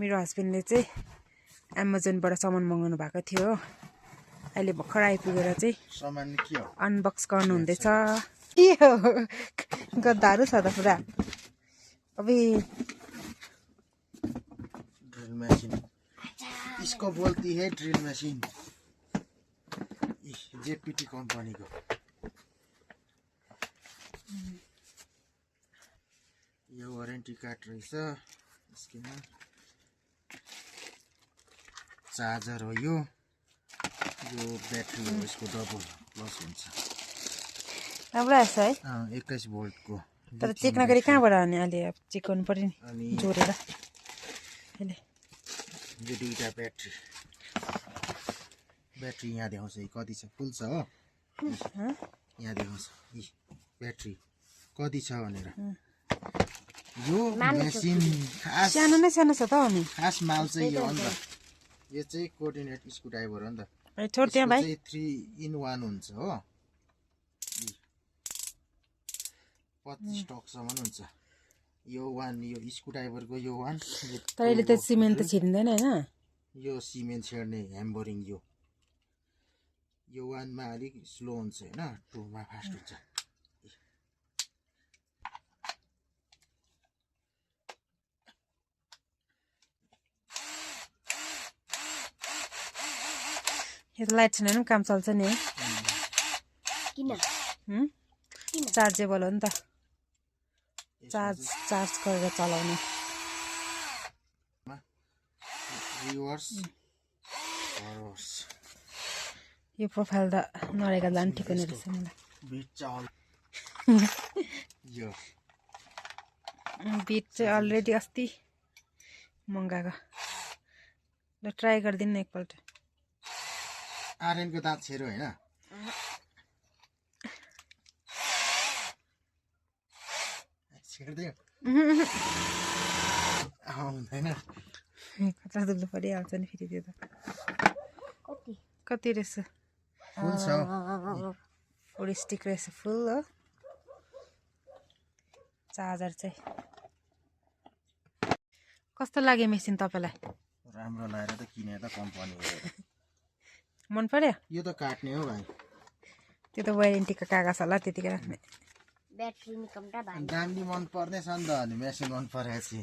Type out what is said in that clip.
मेरो हस्बेन्डले चाहिँ अमेजनबाट सामान मगाउनु भएको थियो हो अहिले भर्खर आइपुगेर चाहिँ सामान के हो अनबक्स गर्नु हुँदैछ के हो गद्दाहरू छ त पुरा अबे ड्रिल मशीन इसको बोलती है ड्रिल मशीन जेपीटी कंपनी को यो वारंटी कार्ड रहेछ यसमा चार्जर हो यो ब्याट्री हो यसको डबल प्लस हुन्छ राम्रो आएछ है 21 भोल्ट को तर चेक नगरी कहाँबाट आउने अहिले चेक गर्नु पर्यो नि जोडेर अहिले यो दुईटा ब्याट्री यहाँ देखाउँछ कति छ फुल छ हो यहाँ देखाउँछ ब्याट्री कति छ भनेर यो मेसिन खास सानो नै सानो छ त अनि खास माल चाहिँ यो हो नि त यो चाहिँ कोर्डिनेट स्क्रुड्राइभर हो नि त छोड त्यहाँ भाइ 3 in 1 हुन्छ हो 25 टकसम्म हुन्छ यो 1 यो स्क्रुड्राइभरको यो 1 तर अहिले त सिमेन्ट त छिर्दैन हैन यो सिमेन्ट छेड्ने ह्याम्बरिङ यो 1 मा अलिक स्लो हुन्छ हैन 2 मा फास्ट हुन्छ यो लाइट छैन नि काम चल्छ नि है किन चार्जेबल हो नि त चार्ज गरेर चलाउने रिभर्स यो प्रोफाइल त नरेगा जान ठिक हुने रहेछ मलाई बिट चाहिँ अलरेडी अस्ति मगाएको ल ट्राई गरिदिनु न एकपल्ट आर्यन को दाँत छेरो हैन छेड्दियो आउँदैन कता दुख्नु परिहाल्छ नि फेरि त्यो त कति रहेछ फुल छ फुल स्टिक रहेछ फुल हो चार्जर चाहिँ कस्तो लाग्यो मेसिन तपाईलाई राम्रो लागेर त किने त कम्पनी हो मन पर्यो यो त काट्ने हो भाइ त्यो त वारेन्टीको कागज होला त्यतिकै राख्ने ब्याट्री निकम्टा भाइ दामी मन पर्ने छ नि त अनि मेसिन मन परेपछि